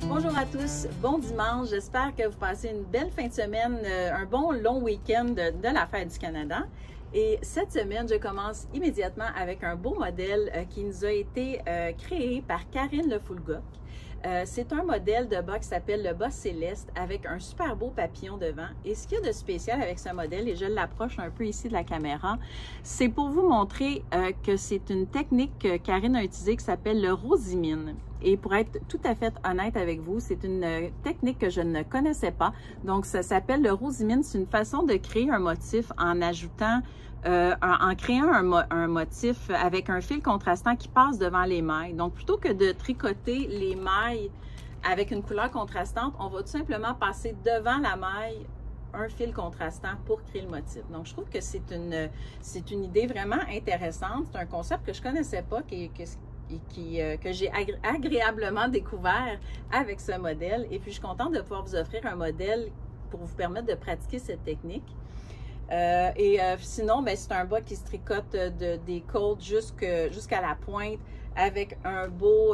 Bonjour à tous, bon dimanche, j'espère que vous passez une belle fin de semaine, un bon long week-end de la Fête du Canada. Et cette semaine, je commence immédiatement avec un beau modèle qui nous a été créé par Karine Lefoulgoc. C'est un modèle de bas qui s'appelle le bas céleste avec un super beau papillon devant. Et ce qu'il y a de spécial avec ce modèle, et je l'approche un peu ici de la caméra, c'est pour vous montrer que c'est une technique que Karine a utilisée qui s'appelle le rosimine. Et pour être tout à fait honnête avec vous, c'est une technique que je ne connaissais pas. Donc, ça s'appelle le rosimine. C'est une façon de créer un motif en ajoutant, en créant un motif avec un fil contrastant qui passe devant les mailles. Donc, plutôt que de tricoter les mailles avec une couleur contrastante, on va tout simplement passer devant la maille un fil contrastant pour créer le motif. Donc, je trouve que c'est une idée vraiment intéressante. C'est un concept que je ne connaissais pas, que j'ai agréablement découvert avec ce modèle. Et puis, je suis contente de pouvoir vous offrir un modèle pour vous permettre de pratiquer cette technique. Sinon, c'est un bas qui se tricote des côtes jusqu'à la pointe avec un beau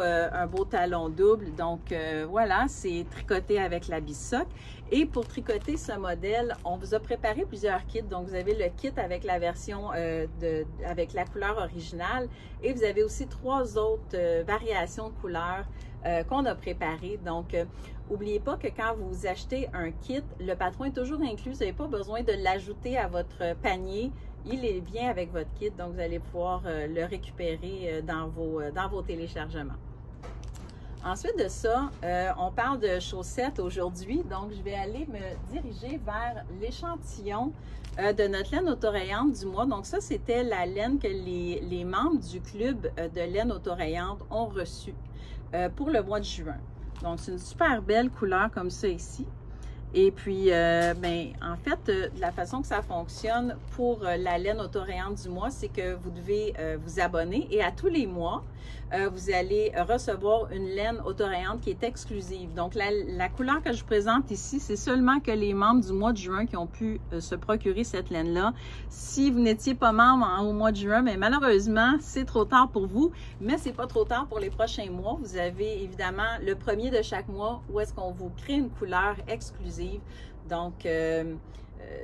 talon double. Donc, voilà, c'est tricoté avec la bissoc. Et pour tricoter ce modèle, on vous a préparé plusieurs kits. Donc, vous avez le kit avec la version avec la couleur originale et vous avez aussi 3 autres variations de couleurs qu'on a préparées. Donc, n'oubliez pas que quand vous achetez un kit, le patron est toujours inclus. Vous n'avez pas besoin de l'ajouter à votre panier. Il vient avec votre kit, donc vous allez pouvoir le récupérer dans vos téléchargements. Ensuite de ça, on parle de chaussettes aujourd'hui, donc je vais aller me diriger vers l'échantillon de notre laine autorayante du mois. Donc ça, c'était la laine que les membres du club de laine autorayante ont reçue pour le mois de juin. Donc c'est une super belle couleur comme ça ici. Et puis, en fait, de la façon que ça fonctionne pour la laine autorayante du mois, c'est que vous devez vous abonner et à tous les mois, vous allez recevoir une laine autorayante qui est exclusive. Donc, la couleur que je vous présente ici, c'est seulement que les membres du mois de juin qui ont pu se procurer cette laine-là. Si vous n'étiez pas membre au mois de juin, mais malheureusement, c'est trop tard pour vous, mais c'est pas trop tard pour les prochains mois. Vous avez évidemment le premier de chaque mois où est-ce qu'on vous crée une couleur exclusive. Donc,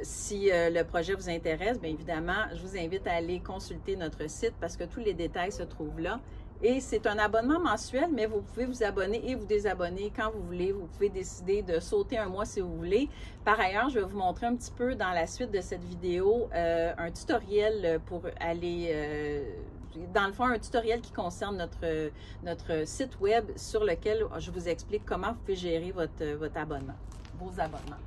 si le projet vous intéresse, bien évidemment, je vous invite à aller consulter notre site parce que tous les détails se trouvent là. Et c'est un abonnement mensuel, mais vous pouvez vous abonner et vous désabonner quand vous voulez. Vous pouvez décider de sauter un mois si vous voulez. Par ailleurs, je vais vous montrer un petit peu dans la suite de cette vidéo un tutoriel pour aller... dans le fond, un tutoriel qui concerne notre site web sur lequel je vous explique comment vous pouvez gérer votre abonnement, vos abonnements.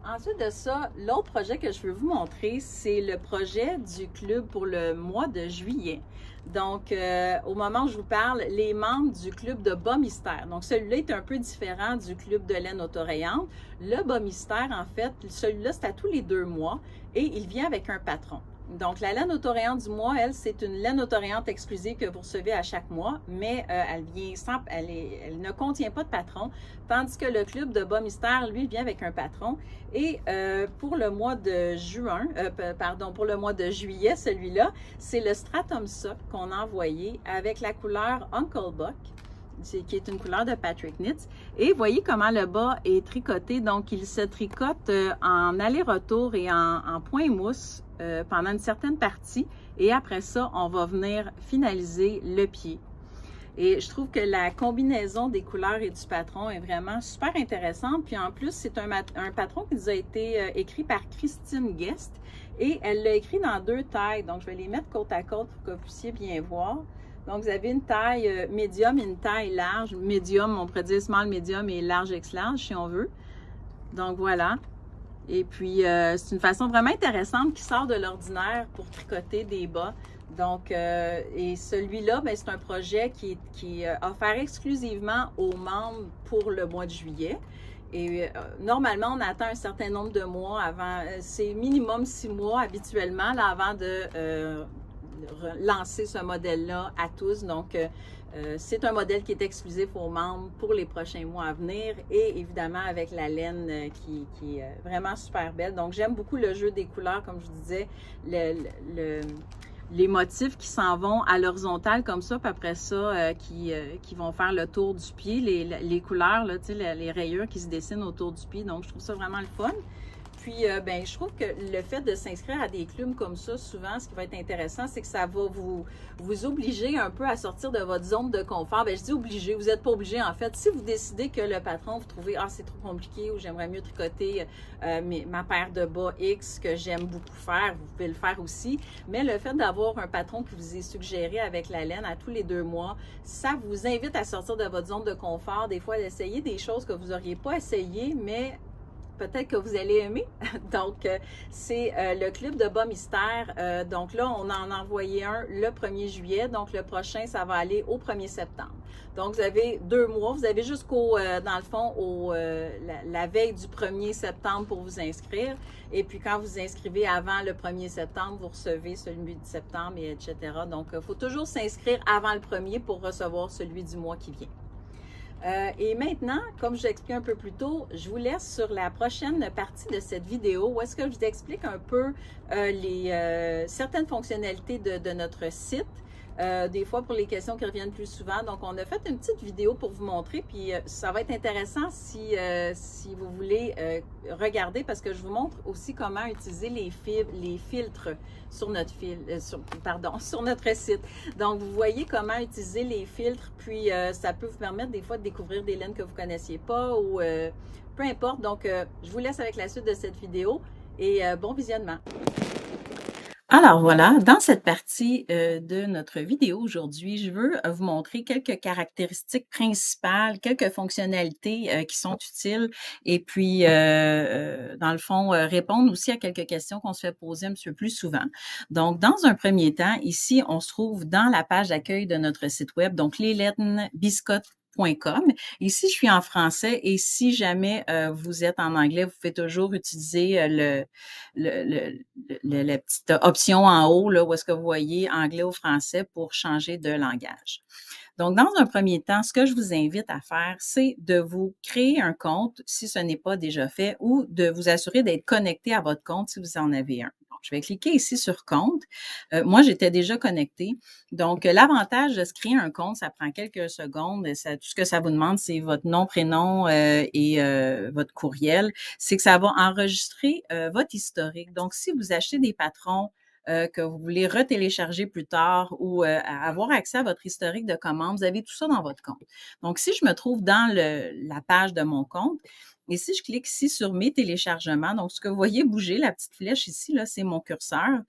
Ensuite de ça, l'autre projet que je veux vous montrer, c'est le projet du club pour le mois de juillet. Donc, au moment où je vous parle, les membres du club de bas mystère. Donc, celui-là est un peu différent du club de laine autorayante. Le bas mystère, en fait, celui-là, c'est à tous les 2 mois et il vient avec un patron. Donc, la laine autorayante du mois, elle, c'est une laine autorayante exclusive que vous recevez à chaque mois, mais elle ne contient pas de patron, tandis que le club de bas mystère, lui, vient avec un patron. Et pour le mois de pour le mois de juillet, celui-là, c'est le Stratum Sock qu'on a envoyé avec la couleur Uncle Buck, qui est une couleur de Patrick Knits. Et voyez comment le bas est tricoté. Donc, il se tricote en aller-retour et en point mousse pendant une certaine partie. Et après ça, on va venir finaliser le pied. Et je trouve que la combinaison des couleurs et du patron est vraiment super intéressante. Puis en plus, c'est un patron qui nous a été écrit par Christine Guest. Et elle l'a écrit dans 2 tailles. Donc, je vais les mettre côte à côte pour que vous puissiez bien voir. Donc, vous avez une taille médium et une taille large. Médium, on pourrait dire small, médium et large, X large, si on veut. Donc, voilà. Et puis, c'est une façon vraiment intéressante qui sort de l'ordinaire pour tricoter des bas. Donc, et celui-là, c'est un projet qui est offert exclusivement aux membres pour le mois de juillet. Et normalement, on attend un certain nombre de mois avant, c'est minimum 6 mois habituellement, là, avant de lancer ce modèle-là à tous. Donc, c'est un modèle qui est exclusif aux membres pour les prochains mois à venir et évidemment avec la laine qui est vraiment super belle. Donc, j'aime beaucoup le jeu des couleurs, comme je vous disais. les motifs qui s'en vont à l'horizontale comme ça, puis après ça, qui vont faire le tour du pied, les couleurs, là, les rayures qui se dessinent autour du pied. Donc, je trouve ça vraiment le fun. Puis, ben, je trouve que le fait de s'inscrire à des clubs comme ça, souvent, ce qui va être intéressant, c'est que ça va vous obliger un peu à sortir de votre zone de confort. Ben, je dis obligé, vous n'êtes pas obligé, en fait. Si vous décidez que le patron, vous trouvez, ah, c'est trop compliqué ou j'aimerais mieux tricoter ma paire de bas X que j'aime beaucoup faire, vous pouvez le faire aussi. Mais le fait d'avoir un patron qui vous est suggéré avec la laine à tous les 2 mois, ça vous invite à sortir de votre zone de confort, des fois d'essayer des choses que vous n'auriez pas essayées, mais peut-être que vous allez aimer. Donc, c'est le club de bas mystère. Donc là, on en a envoyé un le 1er juillet. Donc, le prochain, ça va aller au 1er septembre. Donc, vous avez 2 mois. Vous avez jusqu'au, dans le fond, la veille du 1er septembre pour vous inscrire. Et puis, quand vous inscrivez avant le 1er septembre, vous recevez celui de septembre, et etc. Donc, il faut toujours s'inscrire avant le 1er pour recevoir celui du mois qui vient. Et maintenant, comme je l'expliquais un peu plus tôt, je vous laisse sur la prochaine partie de cette vidéo où est-ce que je vous explique un peu certaines fonctionnalités de notre site. Des fois pour les questions qui reviennent plus souvent. Donc, on a fait une petite vidéo pour vous montrer, puis ça va être intéressant si vous voulez regarder, parce que je vous montre aussi comment utiliser les filtres sur notre sur notre site. Donc, vous voyez comment utiliser les filtres, puis ça peut vous permettre des fois de découvrir des laines que vous ne connaissiez pas ou peu importe. Donc, je vous laisse avec la suite de cette vidéo et bon visionnement. Alors voilà, dans cette partie de notre vidéo aujourd'hui, je veux vous montrer quelques caractéristiques principales, quelques fonctionnalités qui sont utiles et puis, dans le fond, répondre aussi à quelques questions qu'on se fait poser un petit peu plus souvent. Donc, dans un premier temps, ici, on se trouve dans la page d'accueil de notre site web, donc leslennesbiscottes.com. Ici, je suis en français et si jamais vous êtes en anglais, vous pouvez toujours utiliser la petite option en haut, là, où est-ce que vous voyez anglais ou français pour changer de langage. Donc, dans un premier temps, ce que je vous invite à faire, c'est de vous créer un compte si ce n'est pas déjà fait ou de vous assurer d'être connecté à votre compte si vous en avez un. Donc, je vais cliquer ici sur compte. Moi, j'étais déjà connectée. Donc, l'avantage de se créer un compte, ça prend quelques secondes. Tout ce que ça vous demande, c'est votre nom, prénom et votre courriel. C'est que ça va enregistrer votre historique. Donc, si vous achetez des patrons, que vous voulez retélécharger plus tard ou avoir accès à votre historique de commande, vous avez tout ça dans votre compte. Donc, si je me trouve dans la page de mon compte, et si je clique ici sur mes téléchargements, donc ce que vous voyez bouger, la petite flèche ici, là, c'est mon curseur.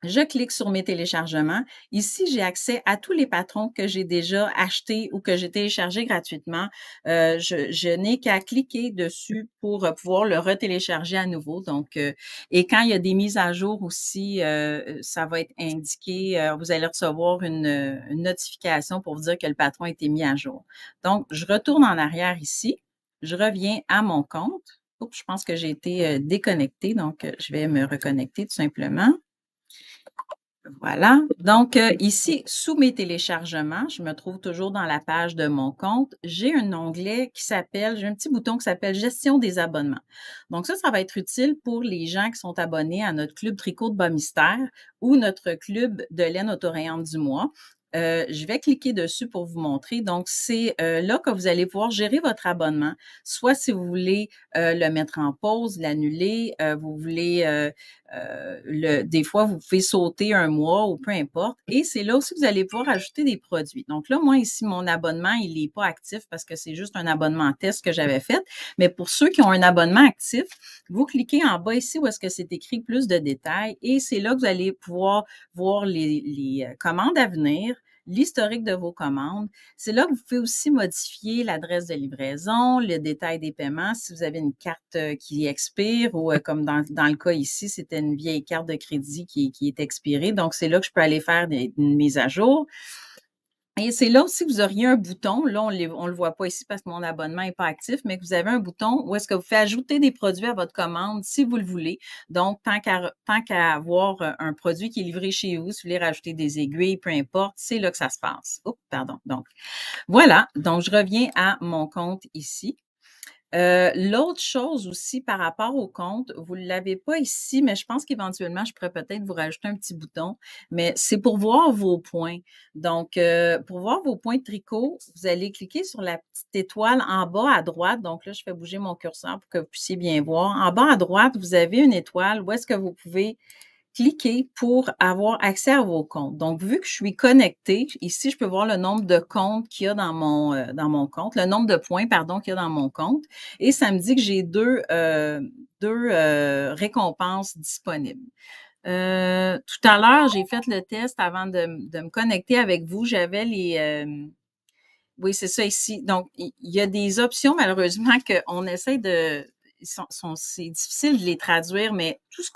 Je clique sur mes téléchargements. Ici, j'ai accès à tous les patrons que j'ai déjà achetés ou que j'ai téléchargés gratuitement. Je n'ai qu'à cliquer dessus pour pouvoir le retélécharger à nouveau. Donc, et quand il y a des mises à jour aussi, ça va être indiqué. Vous allez recevoir une notification pour vous dire que le patron a été mis à jour. Donc, je retourne en arrière ici. Je reviens à mon compte. Oups, je pense que j'ai été déconnectée. Donc, je vais me reconnecter tout simplement. Voilà. Donc, ici, sous mes téléchargements, je me trouve toujours dans la page de mon compte. J'ai un onglet qui s'appelle, j'ai un petit bouton qui s'appelle Gestion des abonnements. Donc, ça va être utile pour les gens qui sont abonnés à notre club Tricot de Bas Mystère ou notre club de laine autorayante du mois. Je vais cliquer dessus pour vous montrer. Donc, c'est là que vous allez pouvoir gérer votre abonnement. Soit si vous voulez le mettre en pause, l'annuler, vous voulez des fois, vous pouvez sauter un mois ou peu importe. Et c'est là aussi que vous allez pouvoir ajouter des produits. Donc là, moi, ici, mon abonnement, il n'est pas actif parce que c'est juste un abonnement test que j'avais fait. Mais pour ceux qui ont un abonnement actif, vous cliquez en bas ici où est-ce que c'est écrit plus de détails et c'est là que vous allez pouvoir voir les commandes à venir, l'historique de vos commandes. C'est là que vous pouvez aussi modifier l'adresse de livraison, le détail des paiements, si vous avez une carte qui expire ou comme dans le cas ici, c'était une vieille carte de crédit qui est expirée. Donc, c'est là que je peux aller faire une mise à jour. Et c'est là aussi que vous auriez un bouton, là on le voit pas ici parce que mon abonnement n'est pas actif, mais que vous avez un bouton où est-ce que vous faites ajouter des produits à votre commande si vous le voulez. Donc, tant qu'à avoir un produit qui est livré chez vous, si vous voulez rajouter des aiguilles, peu importe, c'est là que ça se passe. Oups, pardon. Donc, voilà. Donc, je reviens à mon compte ici. L'autre chose aussi par rapport au compte, vous ne l'avez pas ici, mais je pense qu'éventuellement, je pourrais peut-être vous rajouter un petit bouton, mais c'est pour voir vos points. Donc, pour voir vos points de tricot, vous allez cliquer sur la petite étoile en bas à droite. Donc là, je fais bouger mon curseur pour que vous puissiez bien voir. En bas à droite, vous avez une étoile où est-ce que vous pouvez cliquez pour avoir accès à vos comptes. Donc, vu que je suis connectée, ici, je peux voir le nombre de comptes qu'il y a dans mon compte, le nombre de points, pardon, qu'il y a dans mon compte. Et ça me dit que j'ai deux récompenses disponibles. Tout à l'heure, j'ai fait le test avant de me connecter avec vous. J'avais oui, c'est ça ici. Donc, il y a des options, malheureusement, qu'on essaie c'est difficile de les traduire, mais tout ce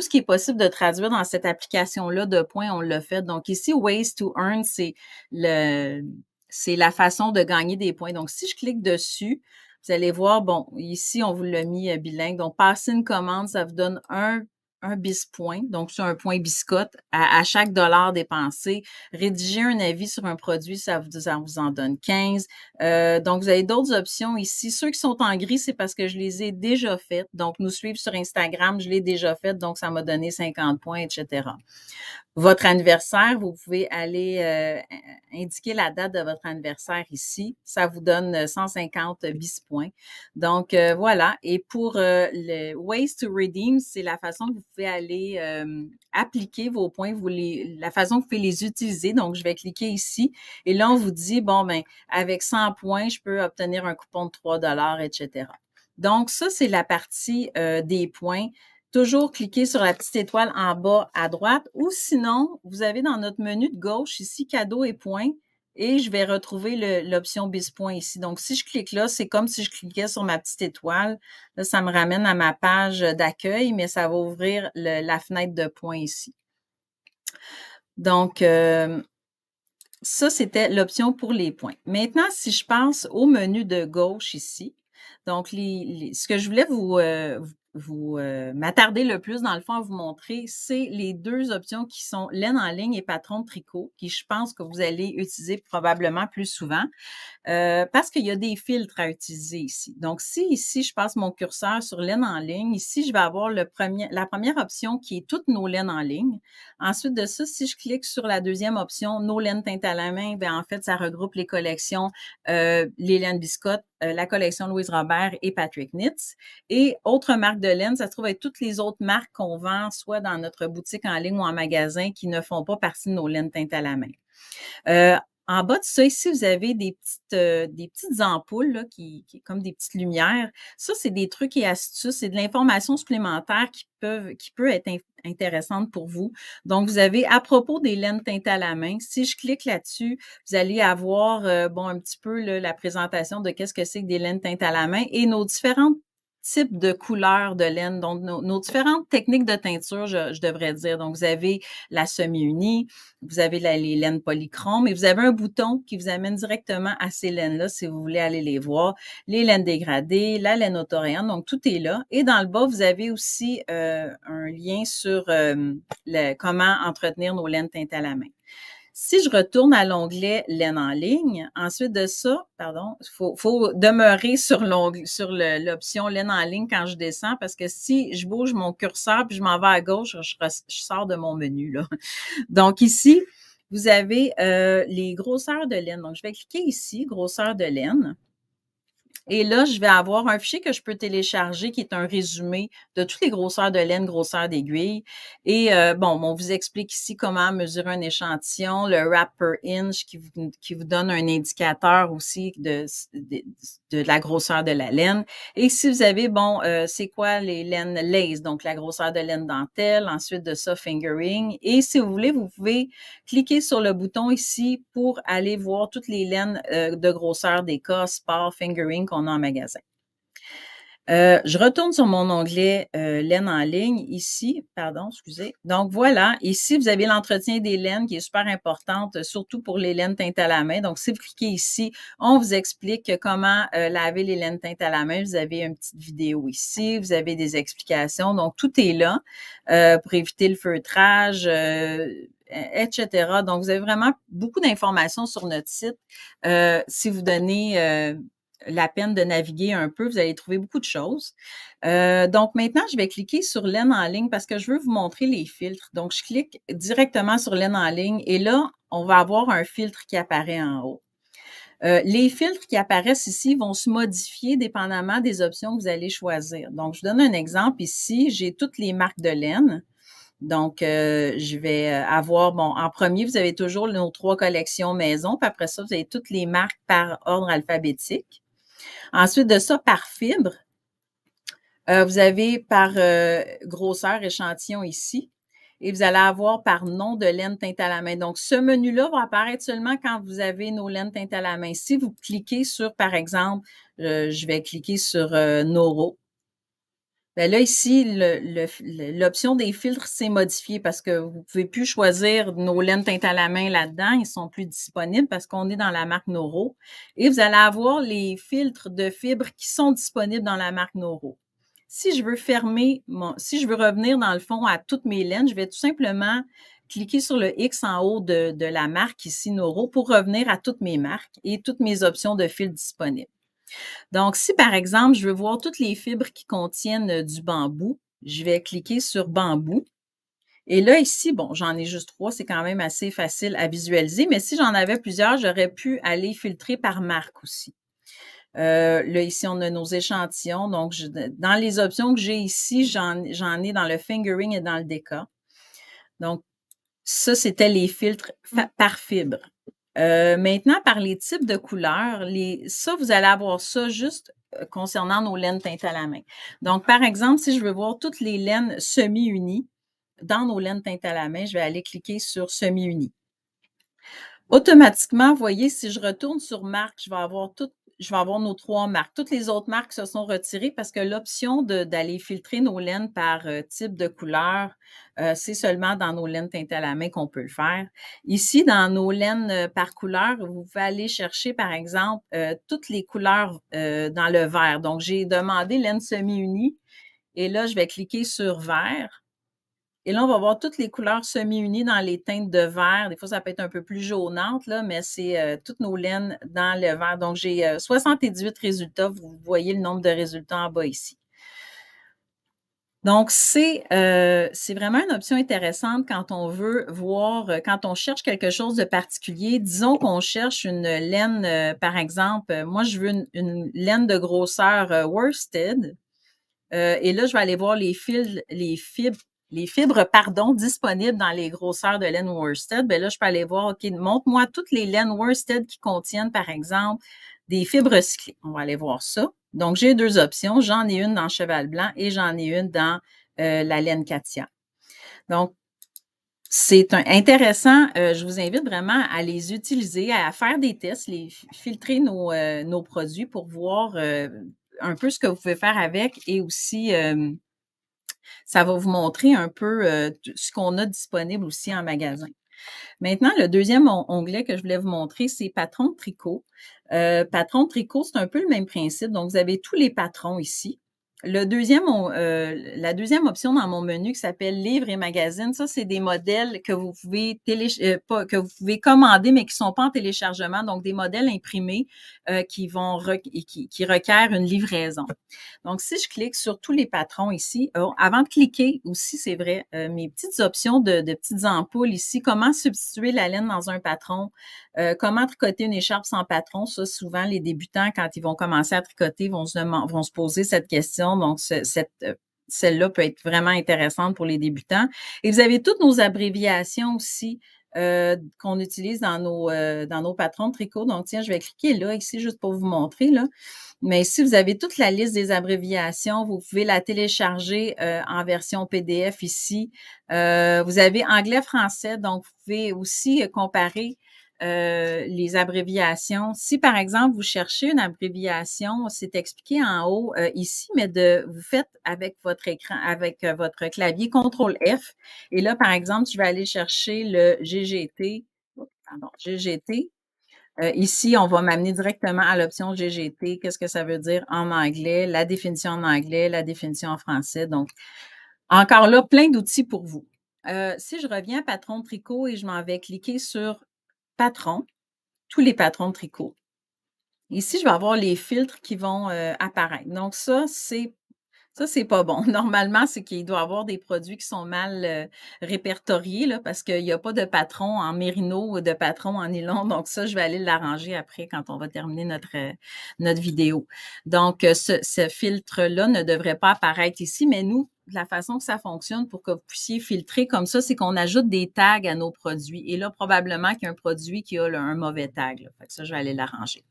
qui est possible de traduire dans cette application-là de points, on l'a fait. Donc, ici, Ways to Earn, c'est la façon de gagner des points. Donc, si je clique dessus, vous allez voir, bon, ici, on vous l'a mis bilingue. Donc, passer une commande, ça vous donne un BIS-point, donc c'est un point biscotte à chaque dollar dépensé. Rédiger un avis sur un produit, ça vous en donne 15. Donc, vous avez d'autres options ici. Ceux qui sont en gris, c'est parce que je les ai déjà faites. Donc, nous suivre sur Instagram, je l'ai déjà fait, donc ça m'a donné 50 points, etc. Votre anniversaire, vous pouvez aller indiquer la date de votre anniversaire ici. Ça vous donne 150 bis points. Donc, voilà. Et pour le Ways to Redeem, c'est la façon que vous pouvez aller appliquer vos points, la façon que vous pouvez les utiliser. Donc, je vais cliquer ici. Et là, on vous dit, bon, ben, avec 100 points, je peux obtenir un coupon de 3 etc. Donc, ça, c'est la partie des points. Toujours cliquer sur la petite étoile en bas à droite ou sinon, vous avez dans notre menu de gauche ici, cadeaux et points, et je vais retrouver l'option BIS points ici. Donc, si je clique là, c'est comme si je cliquais sur ma petite étoile. Là, ça me ramène à ma page d'accueil, mais ça va ouvrir la fenêtre de points ici. Donc, ça, c'était l'option pour les points. Maintenant, si je passe au menu de gauche ici, donc ce que je voulais m'attarder le plus, dans le fond, à vous montrer, c'est les deux options qui sont laine en ligne et patron de tricot, qui je pense que vous allez utiliser probablement plus souvent. Parce qu'il y a des filtres à utiliser ici. Donc, si ici, je passe mon curseur sur laine en ligne, ici, je vais avoir la première option qui est toutes nos laines en ligne. Ensuite de ça, si je clique sur la deuxième option, nos laines teintes à la main, bien, en fait, ça regroupe les collections, les laines biscottes, la collection Louise Robert et Patrick Knits. Et autre marque de laine, ça se trouve être toutes les autres marques qu'on vend, soit dans notre boutique en ligne ou en magasin, qui ne font pas partie de nos laines teintes à la main. En bas de ça, ici, vous avez des petites ampoules là, qui comme des petites lumières. Ça, c'est des trucs et astuces, c'est de l'information supplémentaire qui peut être intéressante pour vous. Donc, vous avez à propos des laines teintées à la main. Si je clique là-dessus, vous allez avoir un petit peu là, la présentation de qu'est-ce que c'est que des laines teintées à la main et nos différentes types de couleurs de laine, donc nos différentes techniques de teinture, je devrais dire. Donc, vous avez la semi-unie, vous avez les laines polychromes et vous avez un bouton qui vous amène directement à ces laines-là si vous voulez aller les voir. Les laines dégradées, la laine autoréenne, donc tout est là. Et dans le bas, vous avez aussi un lien sur comment entretenir nos laines teintées à la main. Si je retourne à l'onglet laine en ligne, ensuite de ça, pardon, faut demeurer sur l'option laine en ligne quand je descends parce que si je bouge mon curseur puis je m'en vais à gauche, je sors de mon menu, là. Donc ici, vous avez les grosseurs de laine. Donc, je vais cliquer ici, grosseur de laine. Et là, je vais avoir un fichier que je peux télécharger qui est un résumé de toutes les grosseurs de laine, grosseur d'aiguille. Et on vous explique ici comment mesurer un échantillon, le wrap per inch qui vous donne un indicateur aussi de la grosseur de la laine. Et si vous avez, c'est quoi les laines lace, donc la grosseur de laine dentelle, ensuite de ça, fingering. Et si vous voulez, vous pouvez cliquer sur le bouton ici pour aller voir toutes les laines de grosseur des cas, sport, fingering qu'on a en magasin. Je retourne sur mon onglet laine en ligne ici, pardon, excusez. Donc voilà, ici vous avez l'entretien des laines qui est super importante, surtout pour les laines teintées à la main. Donc si vous cliquez ici, on vous explique comment laver les laines teintées à la main. Vous avez une petite vidéo ici, vous avez des explications. Donc tout est là pour éviter le feutrage. Etc. Donc, vous avez vraiment beaucoup d'informations sur notre site. Si vous donnez la peine de naviguer un peu, vous allez trouver beaucoup de choses. Donc maintenant, je vais cliquer sur laine en ligne parce que je veux vous montrer les filtres. Donc, je clique directement sur laine en ligne et là, on va avoir un filtre qui apparaît en haut. Les filtres qui apparaissent ici vont se modifier dépendamment des options que vous allez choisir. Donc, je vous donne un exemple ici. J'ai toutes les marques de laine. Donc, je vais avoir, bon, en premier, vous avez toujours nos 3 collections maison, puis après ça, vous avez toutes les marques par ordre alphabétique. Ensuite de ça, par fibre, vous avez par grosseur échantillon ici. Et vous allez avoir par nom de laine teinte à la main. Donc, ce menu-là va apparaître seulement quand vous avez nos laines teintes à la main. Si vous cliquez sur, par exemple, je vais cliquer sur Noro. Bien là, ici, l'option des filtres s'est modifiée parce que vous ne pouvez plus choisir nos laines teintes à la main là-dedans. Ils ne sont plus disponibles parce qu'on est dans la marque Noro. Et vous allez avoir les filtres de fibres qui sont disponibles dans la marque Noro. Si je veux si je veux revenir dans le fond à toutes mes laines, je vais tout simplement cliquer sur le X en haut de la marque ici Noro pour revenir à toutes mes marques et toutes mes options de fils disponibles. Donc, si par exemple, je veux voir toutes les fibres qui contiennent du bambou, je vais cliquer sur bambou. Et là, ici, bon, j'en ai juste 3, c'est quand même assez facile à visualiser, mais si j'en avais plusieurs, j'aurais pu aller filtrer par marque aussi. Là, ici, on a nos échantillons. Donc, dans les options que j'ai ici, j'en ai dans le fingering et dans le déca. Donc, ça, c'était les filtres par fibre. Maintenant, par les types de couleurs, ça, vous allez avoir ça juste concernant nos laines teintées à la main. Donc, par exemple, si je veux voir toutes les laines semi-unies dans nos laines teintées à la main, je vais aller cliquer sur semi-unies. Automatiquement, vous voyez, si je retourne sur marque, je vais avoir nos 3 marques. Toutes les autres marques se sont retirées parce que l'option d'aller filtrer nos laines par type de couleur, c'est seulement dans nos laines teintées à la main qu'on peut le faire. Ici, dans nos laines par couleur, vous pouvez aller chercher, par exemple, toutes les couleurs dans le vert. Donc, j'ai demandé laine semi-unie et là, je vais cliquer sur vert. Et là, on va voir toutes les couleurs semi-unies dans les teintes de vert. Des fois, ça peut être un peu plus jaunâtre, là, mais c'est toutes nos laines dans le vert. Donc, j'ai 78 résultats. Vous voyez le nombre de résultats en bas ici. Donc, c'est vraiment une option intéressante quand on veut voir, quand on cherche quelque chose de particulier. Disons qu'on cherche une laine, par exemple, moi, je veux une laine de grosseur worsted. Et là, je vais aller voir les fibres disponibles dans les grosseurs de laine worsted. Bien là, je peux aller voir, OK, montre-moi toutes les laines worsted qui contiennent, par exemple, des fibres recyclées. On va aller voir ça. Donc, j'ai 2 options. J'en ai une dans Cheval Blanc et j'en ai une dans la laine Katia. Donc, c'est intéressant. Je vous invite vraiment à les utiliser, à faire des tests, filtrer nos produits pour voir un peu ce que vous pouvez faire avec et aussi ça va vous montrer un peu ce qu'on a disponible aussi en magasin. Maintenant, le deuxième onglet que je voulais vous montrer, c'est Patron de tricot. Patron de tricot, c'est un peu le même principe. Donc, vous avez tous les patrons ici. La deuxième option dans mon menu qui s'appelle Livres et magazines, ça, c'est des modèles que vous pouvez que vous pouvez commander, mais qui ne sont pas en téléchargement, donc des modèles imprimés qui requièrent une livraison. Donc, si je clique sur tous les patrons ici, avant de cliquer aussi, c'est vrai, mes petites options de petites ampoules ici, comment substituer la laine dans un patron, comment tricoter une écharpe sans patron, ça, souvent, les débutants, quand ils vont commencer à tricoter, vont se poser cette question. Donc, celle-là peut être vraiment intéressante pour les débutants. Et vous avez toutes nos abréviations aussi qu'on utilise dans nos patrons de tricot. Donc, tiens, je vais cliquer là, ici, juste pour vous montrer, là. Mais ici, vous avez toute la liste des abréviations. Vous pouvez la télécharger en version PDF ici. Vous avez anglais-français, donc vous pouvez aussi comparer les abréviations. Si, par exemple, vous cherchez une abréviation, c'est expliqué en haut ici, mais vous faites avec votre écran, avec votre clavier CTRL-F. Et là, par exemple, je vais aller chercher le GGT. Pardon, GGT. Ici, on va m'amener directement à l'option GGT. Qu'est-ce que ça veut dire en anglais? La définition en anglais, la définition en français. Donc, encore là, plein d'outils pour vous. Si je reviens à Patron de tricot et je m'en vais cliquer sur Patron, tous les patrons de tricot. Ici, je vais avoir les filtres qui vont apparaître. Donc, ça, c'est pas bon. Normalement, c'est qu'il doit y avoir des produits qui sont mal répertoriés, là, parce qu'il n'y a pas de patron en mérino ou de patron en nylon. Donc, ça, je vais aller l'arranger après quand on va terminer notre vidéo. Donc, ce filtre-là ne devrait pas apparaître ici, mais nous, la façon que ça fonctionne pour que vous puissiez filtrer comme ça, c'est qu'on ajoute des tags à nos produits. Et là, probablement qu'il y a un produit qui a un mauvais tag, là. Fait que ça, je vais aller l'arranger.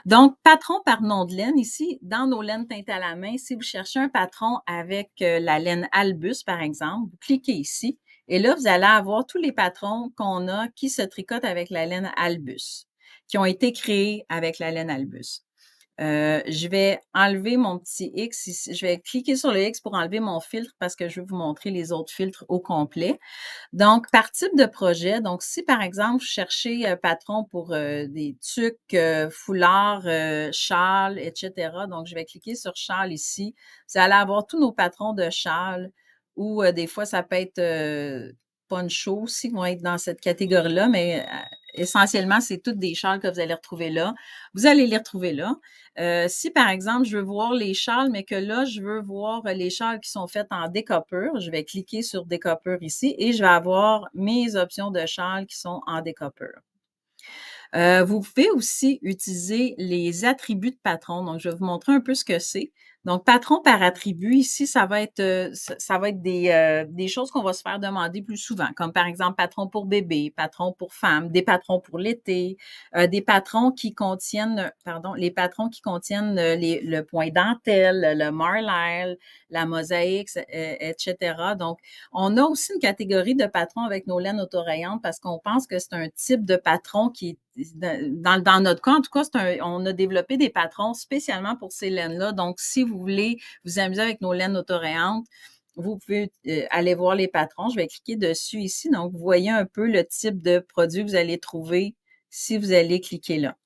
Donc, patron par nom de laine, ici, dans nos laines teintées à la main, si vous cherchez un patron avec la laine Albus, par exemple, vous cliquez ici et là, vous allez avoir tous les patrons qu'on a qui se tricotent avec la laine Albus, qui ont été créés avec la laine Albus. Je vais enlever mon petit X ici. Je vais cliquer sur le X pour enlever mon filtre parce que je vais vous montrer les autres filtres au complet. Donc, par type de projet, donc si par exemple, vous cherchez un patron pour des tuques, foulards, châles, etc. Donc, je vais cliquer sur châle ici. Vous allez avoir tous nos patrons de châles ou des fois, ça peut être poncho aussi qui vont être dans cette catégorie-là, mais essentiellement, c'est toutes des châles que vous allez retrouver là. Vous allez les retrouver là. Si, par exemple, je veux voir les châles, mais que là, je veux voir les châles qui sont faits en découpure, je vais cliquer sur découpure ici et je vais avoir mes options de châles qui sont en découpure. Vous pouvez aussi utiliser les attributs de patron. Donc, je vais vous montrer un peu ce que c'est. Donc, patron par attribut, ici, ça va être des choses qu'on va se faire demander plus souvent, comme par exemple patron pour bébé, patron pour femme, des patrons pour l'été, des patrons qui contiennent, les patrons qui contiennent le point dentelle, le marlisle, la mosaïque, etc. Donc, on a aussi une catégorie de patrons avec nos laines autorayantes parce qu'on pense que c'est un type de patron qui est dans notre cas, en tout cas, on a développé des patrons spécialement pour ces laines-là. Donc, si vous voulez vous amuser avec nos laines autorayantes, vous pouvez aller voir les patrons. Je vais cliquer dessus ici. Donc, vous voyez un peu le type de produit que vous allez trouver si vous allez cliquer là.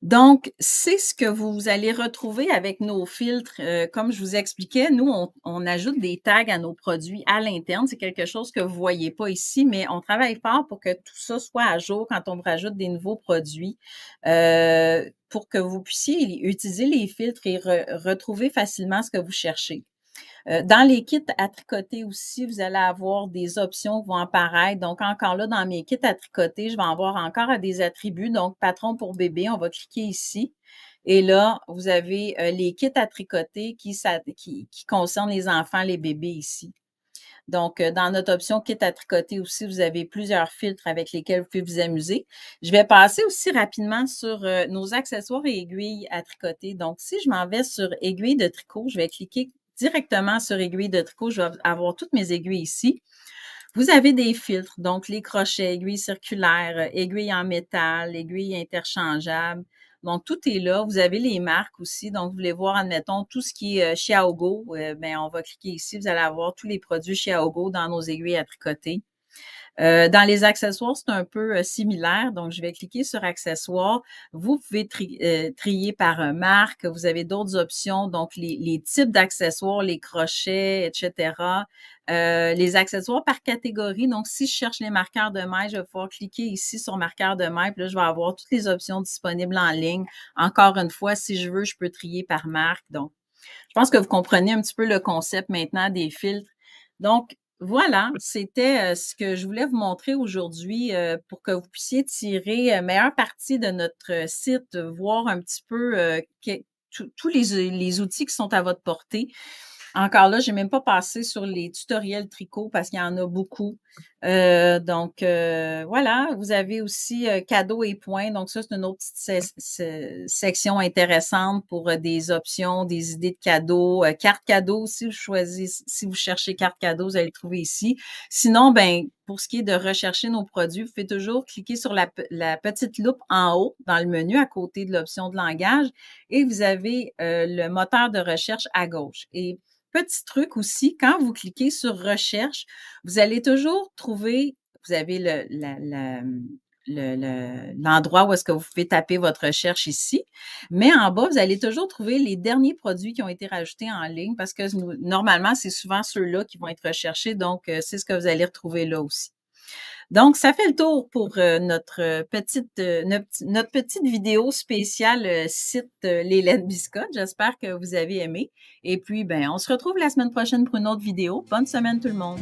Donc, c'est ce que vous allez retrouver avec nos filtres. Comme je vous expliquais, nous, on ajoute des tags à nos produits à l'interne. C'est quelque chose que vous ne voyez pas ici, mais on travaille fort pour que tout ça soit à jour quand on rajoute des nouveaux produits pour que vous puissiez utiliser les filtres et retrouver facilement ce que vous cherchez. Dans les kits à tricoter aussi, vous allez avoir des options qui vont apparaître. Donc, encore là, dans mes kits à tricoter, je vais avoir encore des attributs. Donc, patron pour bébé, on va cliquer ici. Et là, vous avez les kits à tricoter qui concernent les enfants, les bébés ici. Donc, dans notre option kit à tricoter aussi, vous avez plusieurs filtres avec lesquels vous pouvez vous amuser. Je vais passer aussi rapidement sur nos accessoires et aiguilles à tricoter. Donc, si je m'en vais sur aiguilles de tricot, je vais cliquer directement sur aiguilles de tricot. Je vais avoir toutes mes aiguilles ici. Vous avez des filtres, donc les crochets, aiguilles circulaires, aiguilles en métal, aiguilles interchangeables. Donc, tout est là. Vous avez les marques aussi. Donc, vous voulez voir, admettons, tout ce qui est Xiaogo. On va cliquer ici. Vous allez avoir tous les produits Xiaogo dans nos aiguilles à tricoter. Dans les accessoires, c'est un peu similaire. Donc, je vais cliquer sur accessoires. Vous pouvez trier par marque. Vous avez d'autres options. Donc, les types d'accessoires, les crochets, etc. Les accessoires par catégorie. Donc, si je cherche les marqueurs de maille, je vais pouvoir cliquer ici sur marqueur de maille. Puis là, je vais avoir toutes les options disponibles en ligne. Encore une fois, si je veux, je peux trier par marque. Donc, je pense que vous comprenez un petit peu le concept maintenant des filtres. Donc, voilà, c'était ce que je voulais vous montrer aujourd'hui pour que vous puissiez tirer meilleure partie de notre site, voir un petit peu tous les outils qui sont à votre portée. Encore là, j'ai même pas passé sur les tutoriels tricot parce qu'il y en a beaucoup. Voilà, vous avez aussi cadeaux et points. Donc, ça, c'est une autre petite section intéressante pour des options, des idées de cadeaux. Cartes cadeaux, si vous choisissez, si vous cherchez carte cadeaux, vous allez le trouver ici. Sinon, pour ce qui est de rechercher nos produits, vous pouvez toujours cliquer sur la petite loupe en haut dans le menu à côté de l'option de langage et vous avez le moteur de recherche à gauche. Et petit truc aussi, quand vous cliquez sur recherche, vous allez toujours trouver, vous avez l'endroit où est-ce que vous pouvez taper votre recherche ici, mais en bas, vous allez toujours trouver les derniers produits qui ont été rajoutés en ligne parce que normalement, c'est souvent ceux-là qui vont être recherchés, donc c'est ce que vous allez retrouver là aussi. Donc, ça fait le tour pour notre petite vidéo spéciale site Les Laits de Biscotte. J'espère que vous avez aimé. Et puis, ben, on se retrouve la semaine prochaine pour une autre vidéo. Bonne semaine tout le monde!